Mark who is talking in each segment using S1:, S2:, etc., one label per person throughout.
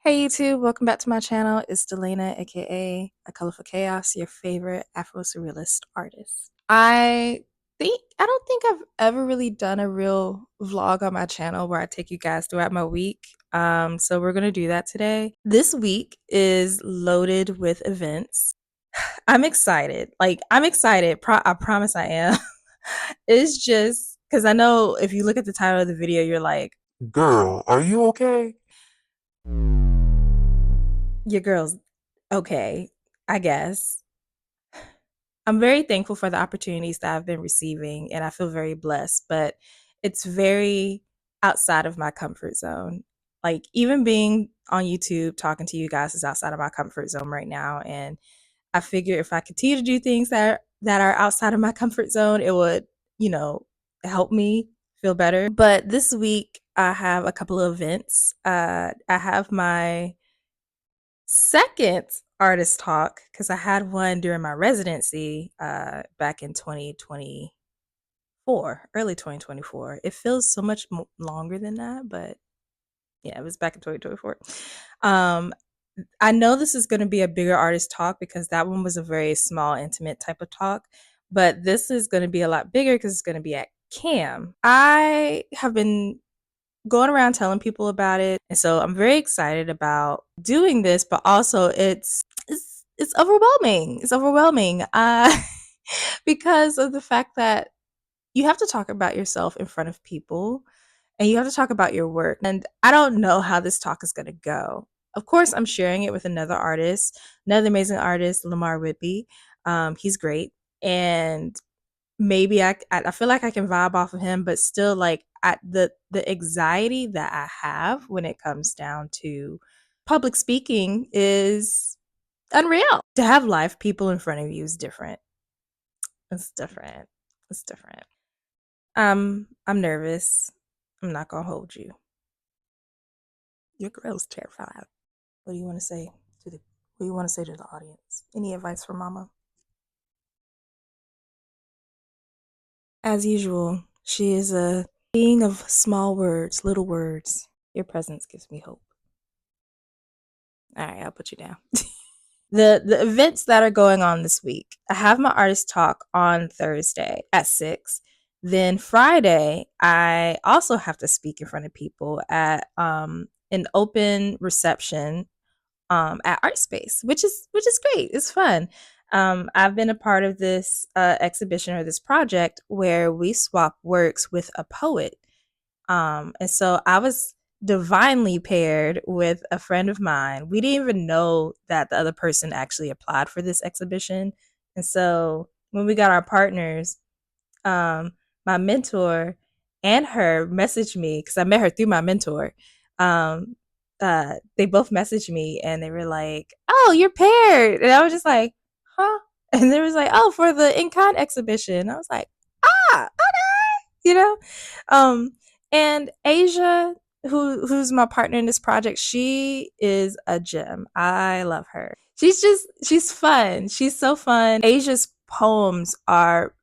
S1: Hey YouTube, welcome back to my channel. It's Delana, aka A Colorful Chaos, your favorite Afro surrealist artist. I don't think I've ever really done a real vlog on my channel where I take you guys throughout my week. So we're gonna do that today. This week is loaded with events. I'm excited. I'm excited. I promise I am. It's just because I know if you look at the title of the video, you're like,
S2: Girl, are you okay?
S1: your girl's okay, I guess. I'm very thankful for the opportunities that I've been receiving, and I feel very blessed, but it's very outside of my comfort zone. Like, even being on YouTube talking to you guys is outside of my comfort zone right now, and I figure if I continue to do things that are outside of my comfort zone, it would, you know, help me feel better. But this week I have a couple of events. I have my second artist talk because I had one during my residency back in 2024, early 2024. It feels so much longer than that, but yeah, it was back in 2024. Um, I know this is going to be a bigger artist talk because that one was a very small, intimate type of talk, but this is going to be a lot bigger because it's going to be at CAM. I have been going around telling people about it. And so I'm very excited about doing this, but also it's overwhelming. It's overwhelming. Because of the fact that you have to talk about yourself in front of people and you have to talk about your work. And I don't know how this talk is going to go. Of course, I'm sharing it with another amazing artist, Lamar Whitby. He's great. And maybe I feel like I can vibe off of him, but still, like, the anxiety that I have when it comes down to public speaking is unreal. To have live people in front of you is different. It's different. It's different. I'm nervous. I'm not gonna hold you. Your girl's terrified. What do you want to say to the what do you want to say to the audience? Any advice for mama? As usual, she is a being of small words, little words. Your presence gives me hope. All right, I'll put you down. The events that are going on this week. I have my artist talk on Thursday at 6. Then Friday, I also have to speak in front of people at an open reception at Art Space, which is great. It's fun. I've been a part of this exhibition or this project where we swap works with a poet. And so I was divinely paired with a friend of mine. We didn't even know that the other person actually applied for this exhibition. And so when we got our partners, um, my mentor and her messaged me because I met her through my mentor. Um, they both messaged me and they were like, "Oh, you're paired," and I was just like, "Huh?" And they was like, "Oh, for the In Con exhibition." I was like, "Ah, you know." Um, and Asia, who's my partner in this project, she is a gem. I love her. She's fun. She's so fun. Asia's poems are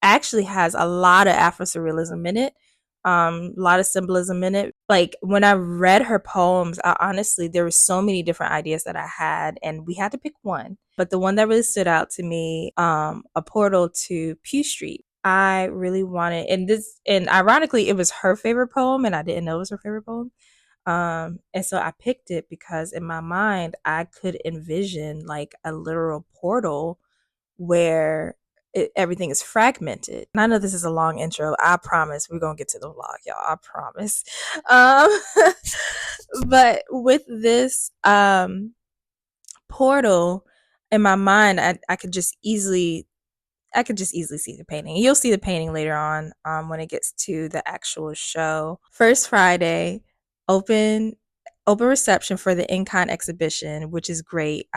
S1: actually has a lot of Afro-surrealism in it, a lot of symbolism in it. Like, when I read her poems, honestly, there were so many different ideas that I had, and we had to pick one. But the one that really stood out to me, A Portal to Pew Street. I really wanted, and ironically, it was her favorite poem, and I didn't know it was her favorite poem. And so I picked it because in my mind, I could envision like a literal portal where everything is fragmented. And I know this is a long intro. I promise we're gonna get to the vlog, y'all. I promise. Um, but with this portal in my mind, I could just easily see the painting. You'll see the painting later on when it gets to the actual show. First Friday, open open reception for the In-Kind exhibition, which is great.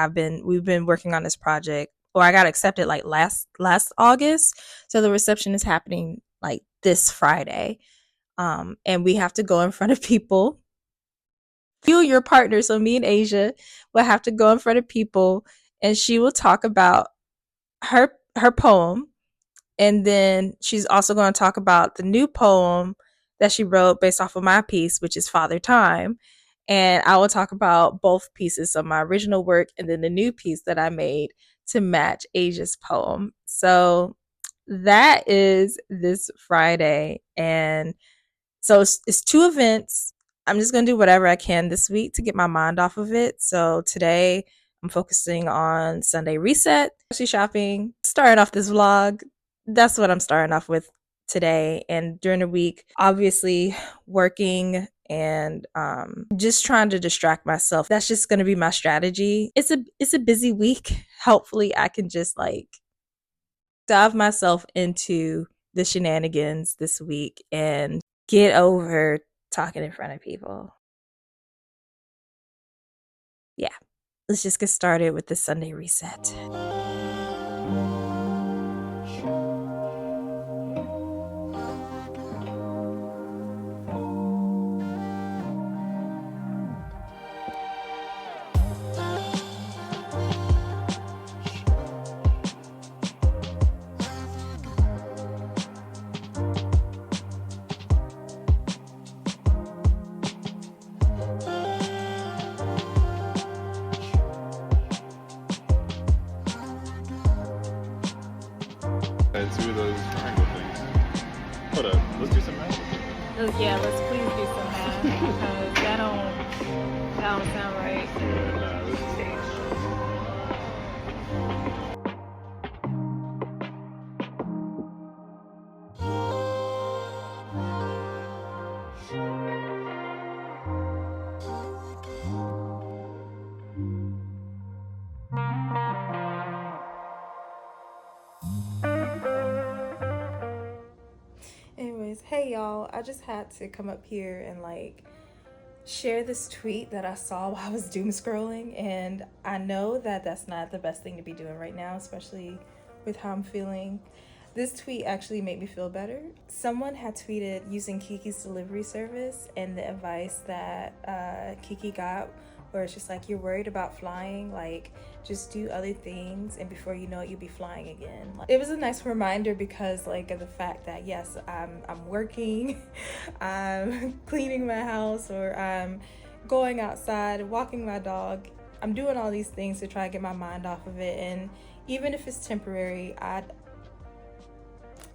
S1: We've been working on this project, or I got accepted like last August. So the reception is happening like this Friday. And we have to go in front of people. You, your partner, so me and Asia will have to go in front of people, and she will talk about her poem, and then she's also going to talk about the new poem that she wrote based off of my piece, which is Father Time. And I will talk about both pieces of my original work and then the new piece that I made to match Asia's poem. So that is this Friday. And so it's two events. I'm just going to do whatever I can this week to get my mind off of it. So today I'm focusing on Sunday reset, grocery shopping, starting off this vlog. That's what I'm starting off with today. And during the week, obviously working and just trying to distract myself. That's just going to be my strategy. It's a busy week. Hopefully I can just like dive myself into the shenanigans this week and get over talking in front of people. Yeah, let's just get started with the Sunday reset.
S3: Two of those triangle things. Hold up, let's do some math.
S1: Oh yeah, let's please do some math because that don't sound right.
S3: Nah, this is
S1: Anyways, hey y'all, I just had to come up here and like share this tweet that I saw while I was doom scrolling, and I know that that's not the best thing to be doing right now, especially with how I'm feeling. This tweet actually made me feel better. Someone had tweeted using Kiki's delivery service and the advice that Kiki got, where it's just like, you're worried about flying, like just do other things and before you know it, you'll be flying again. It was a nice reminder because like of the fact that yes, I'm working, I'm cleaning my house, or I'm going outside, walking my dog. I'm doing all these things to try to get my mind off of it, and even if it's temporary,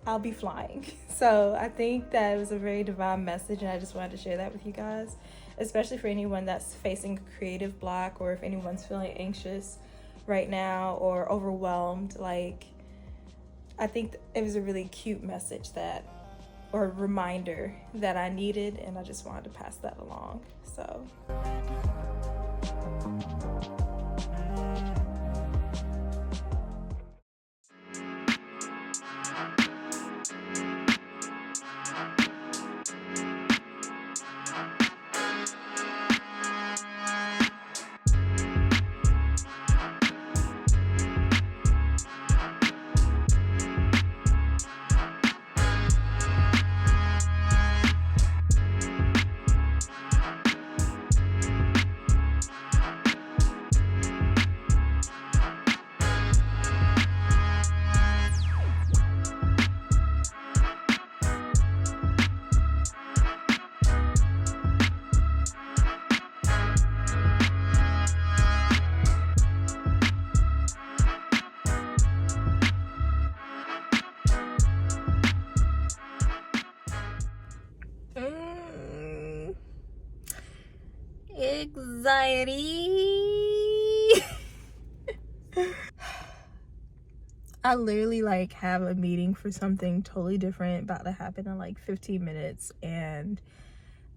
S1: I'll be flying. So I think that it was a very divine message, and I just wanted to share that with you guys, especially for anyone that's facing a creative block, or if anyone's feeling anxious right now or overwhelmed. Like, I think it was a really cute message that, or reminder that I needed, and I just wanted to pass that along. So anxiety. I literally like have a meeting for something totally different about to happen in like 15 minutes, and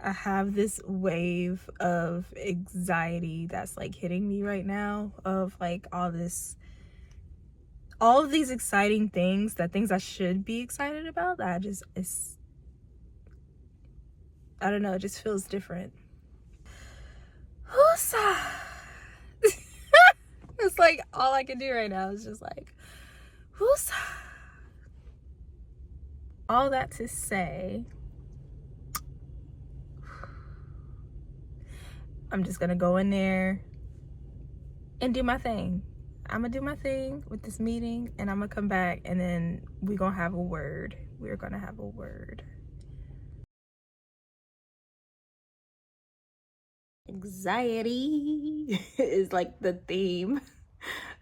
S1: I have this wave of anxiety that's like hitting me right now, of like all of these exciting things, things I should be excited about, that I don't know, it just feels different. It's like all I can do right now is just like, all that to say, I'm just gonna go in there and do my thing. I'm gonna do my thing with this meeting, and I'm gonna come back, and then we're gonna have a word. We're gonna have a word. Anxiety is like the theme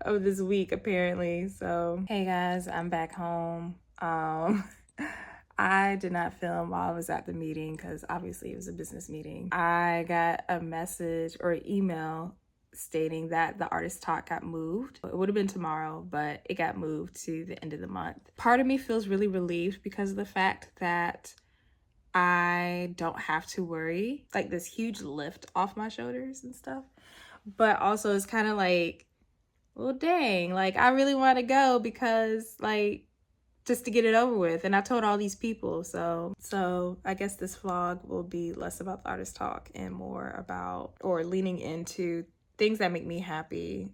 S1: of this week apparently. So hey guys, I'm back home. I did not film while I was at the meeting because obviously it was a business meeting. I got a message or email stating that the artist talk got moved. It would have been tomorrow, but it got moved to the end of the month. Part of me feels really relieved because of the fact that I don't have to worry, like this huge lift off my shoulders and stuff. But also it's kind of like, well, dang, like I really want to go because like just to get it over with. And I told all these people. So I guess this vlog will be less about the artist talk and more about, or leaning into things that make me happy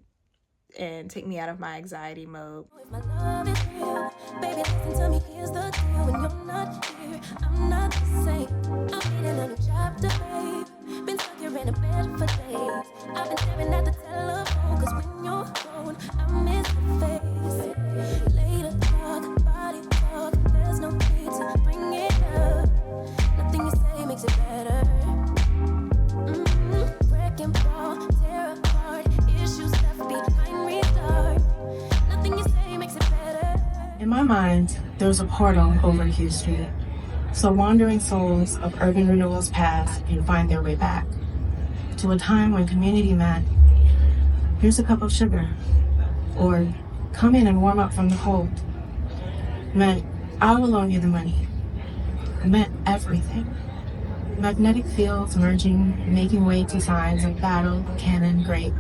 S1: and take me out of my anxiety mode.
S4: If my love is real, baby, listen to me, here's the deal. When you're not here, I'm not the same. I'm reading a new chapter, babe. Been stuck here in a bed for days. I've been staring at the telephone, cause when you're gone, I miss your face. Later talk, body talk, there's no need to bring it up. Nothing you say makes it better. Wreck and fall, tear apart, issues left behind, restart. Nothing you say makes it better.
S5: In my mind, there's a portal over Q Street, so wandering souls of urban renewal's past can find their way back to a time when community meant, here's a cup of sugar, or come in and warm up from the cold, meant, I will loan you the money, meant everything. Magnetic fields merging, making way to signs of battle, cannon, grape,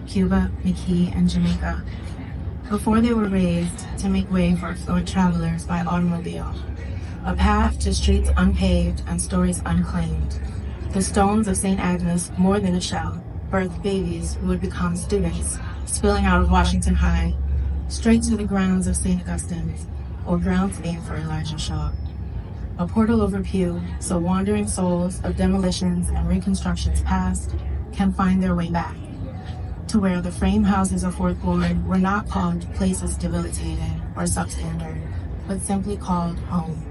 S5: Cuba, McKee, and Jamaica, before they were raised to make way for affluent travelers by automobile. A path to streets unpaved and stories unclaimed. The stones of St. Agnes, more than a shell, birthed babies who would become students, spilling out of Washington High, straight to the grounds of St. Augustine's, or grounds named for Elijah Shaw. A portal over Pew, so wandering souls of demolitions and reconstructions past can find their way back to where the frame houses of Fourth Ward were not called places debilitated or substandard, but simply called home.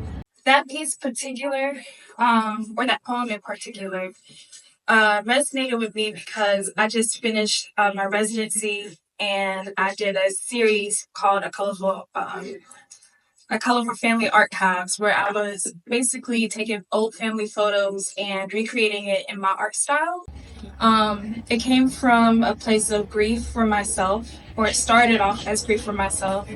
S5: That piece particular, or that poem in particular, resonated with me because I just finished my residency and I did a series called A Colorful Family Archives, where I was basically taking old family photos and recreating it in my art style. It came from a place of grief for myself, or it started off as grief for myself,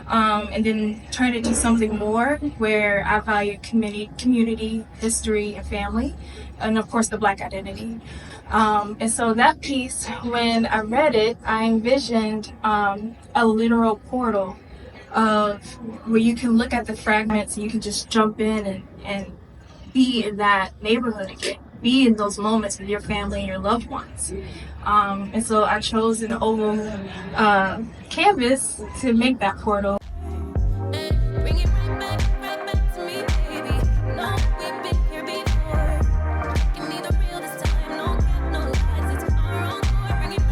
S5: and then turned into something more where I value community, history, and family, and of course the Black identity. And so that piece, when I read it, I envisioned a literal portal of where you can look at the fragments and you can just jump in and be in that neighborhood again, be in those moments with your family and your loved ones. And so I chose an oval canvas to make that portal.
S4: Bring it right back to me, baby. No, we've been here before. Give me the real this time, no cap, no lies. It's our own door. Bring it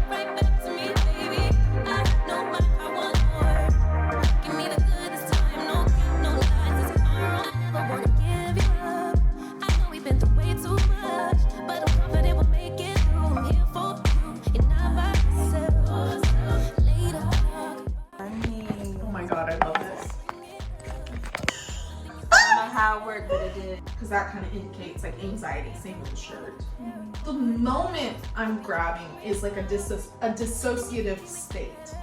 S4: right back to me, baby. I know my heart wants more. Give me the good this time, no cap, no lies. It's our own. I never wanna give you up. I know we've been through way too much, but I'm confident we'll make it through. I'm here for you, and not by myself. Later talk.
S1: Oh my god, I love this. I don't know how it worked, but it did.
S6: Because that kind of indicates like anxiety, same with the shirt. The moment I'm grabbing is like a dissociative state.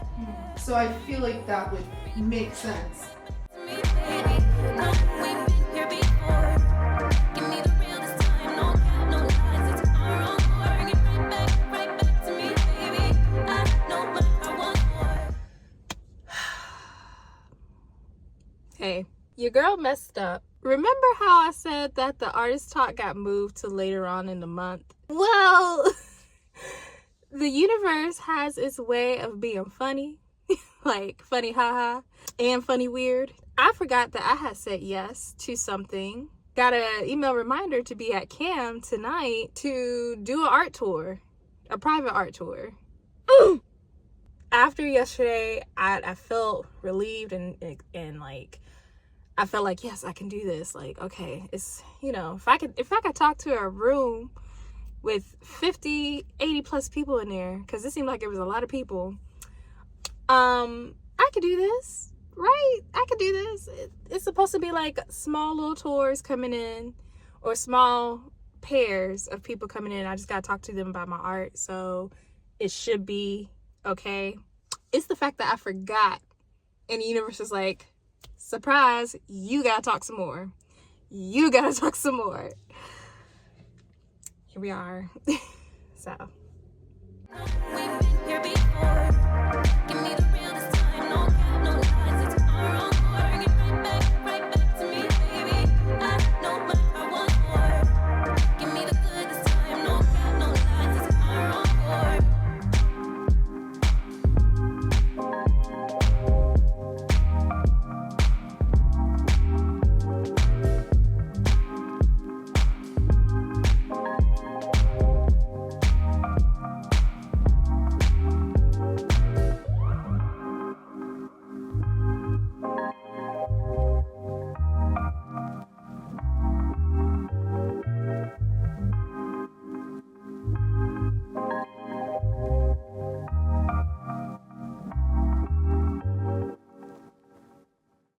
S6: So I feel like that would make sense.
S4: Me, baby. No, we've been here before. Give me the real this time, no cap, no lies. It's our own door. Bring it right back to me, baby. I know my heart wants more.
S1: Hey, your girl messed up. Remember how I said that the artist talk got moved to later on in the month? Well, the universe has its way of being funny, like funny haha, and funny weird. I forgot that I had said yes to something. Got an email reminder to be at CAM tonight to do an art tour, a private art tour. After yesterday, I felt relieved and like, I felt like, yes, I can do this. Like, okay, it's, you know, if I could talk to a room with 50, 80 plus people in there, because it seemed like it was a lot of people. I could do this, right? I could do this. It's supposed to be like small little tours coming in, or small pairs of people coming in. I just gotta talk to them about my art, so it should be okay. It's the fact that I forgot, and the universe is like, surprise, you gotta talk some more. You gotta talk some more. Here we are. So
S4: We